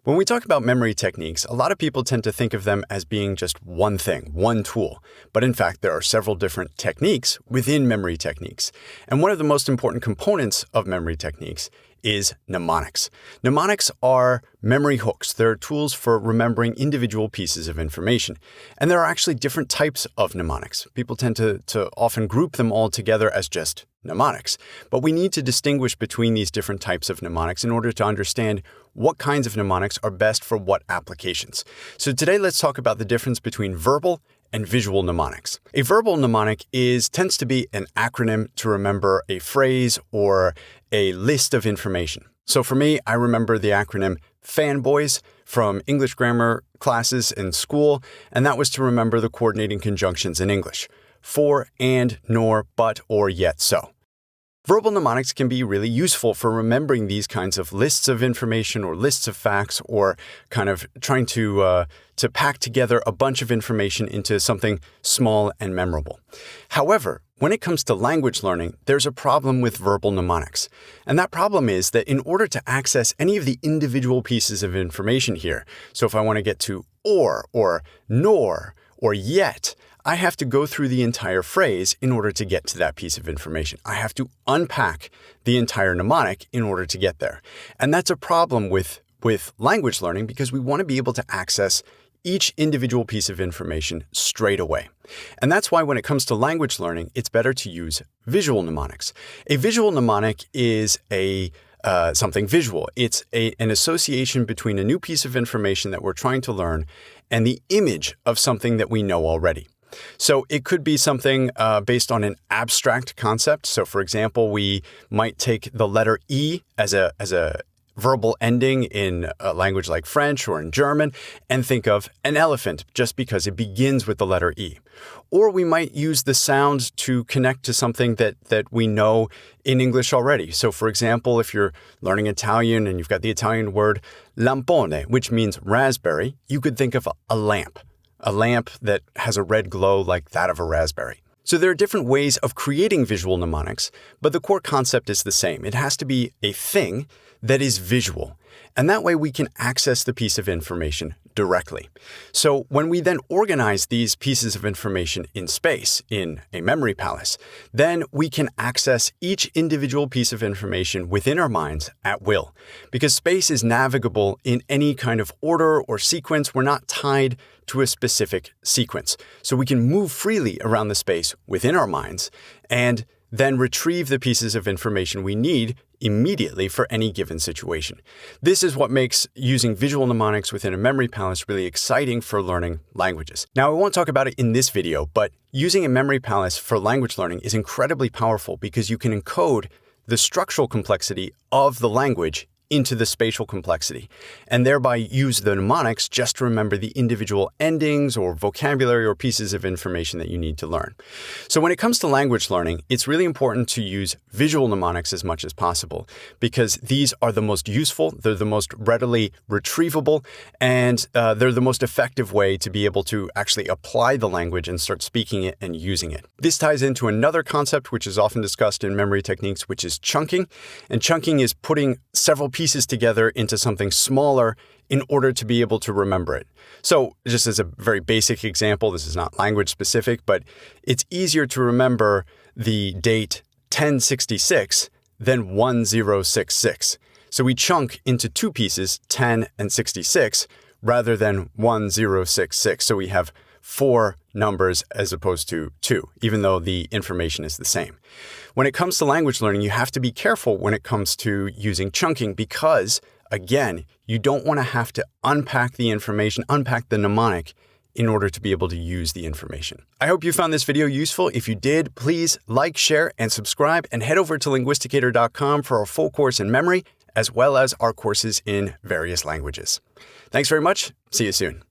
When we talk about memory techniques, a lot of people tend to think of them as being just one thing, one tool. But in fact, there are several different techniques within memory techniques. And one of the most important components of memory techniques is mnemonics. Mnemonics are memory hooks. They're tools for remembering individual pieces of information. And there are actually different types of mnemonics. People tend to often group them all together as just mnemonics. But we need to distinguish between these different types of mnemonics in order to understand what kinds of mnemonics are best for what applications. So today let's talk about the difference between verbal and visual mnemonics. A verbal mnemonic tends to be an acronym to remember a phrase or a list of information. So for me, I remember the acronym FANBOYS from English grammar classes in school, and that was to remember the coordinating conjunctions in English: for, and, nor, but, or, yet, so. Verbal mnemonics can be really useful for remembering these kinds of lists of information or lists of facts, or kind of trying to pack together a bunch of information into something small and memorable. However, when it comes to language learning, there's a problem with verbal mnemonics. And that problem is that in order to access any of the individual pieces of information here, so if I want to get to or nor, or yet, I have to go through the entire phrase in order to get to that piece of information. I have to unpack the entire mnemonic in order to get there. And that's a problem with language learning because we want to be able to access each individual piece of information straight away. And that's why when it comes to language learning, it's better to use visual mnemonics. A visual mnemonic is something visual. It's an association between a new piece of information that we're trying to learn and the image of something that we know already. So it could be something based on an abstract concept. So for example, we might take the letter E as a verbal ending in a language like French or in German and think of an elephant just because it begins with the letter E. Or we might use the sound to connect to something that we know in English already. So for example, if you're learning Italian and you've got the Italian word lampone, which means raspberry, you could think of a lamp that has a red glow like that of a raspberry. So there are different ways of creating visual mnemonics, but the core concept is the same. It has to be a thing that is visual, and that way we can access the piece of information directly. So when we then organize these pieces of information in space, in a memory palace, then we can access each individual piece of information within our minds at will. Because space is navigable in any kind of order or sequence. We're not tied to a specific sequence. So we can move freely around the space within our minds and then retrieve the pieces of information we need immediately for any given situation. This is what makes using visual mnemonics within a memory palace really exciting for learning languages. Now, I won't talk about it in this video, but using a memory palace for language learning is incredibly powerful because you can encode the structural complexity of the language into the spatial complexity, and thereby use the mnemonics just to remember the individual endings or vocabulary or pieces of information that you need to learn. So when it comes to language learning, it's really important to use visual mnemonics as much as possible because these are the most useful, they're the most readily retrievable, and they're the most effective way to be able to actually apply the language and start speaking it and using it. This ties into another concept which is often discussed in memory techniques, which is chunking. And chunking is putting several pieces together into something smaller in order to be able to remember it. So just as a very basic example, this is not language specific, but it's easier to remember the date 1066 than 1066. So we chunk into two pieces, 10 and 66, rather than 1066. So we have 4 numbers as opposed to 2, even though the information is the same. When it comes to language learning, you have to be careful when it comes to using chunking because, again, you don't want to have to unpack the information, unpack the mnemonic in order to be able to use the information. I hope you found this video useful. If you did, please like, share, and subscribe, and head over to linguisticator.com for our full course in memory, as well as our courses in various languages. Thanks very much. See you soon.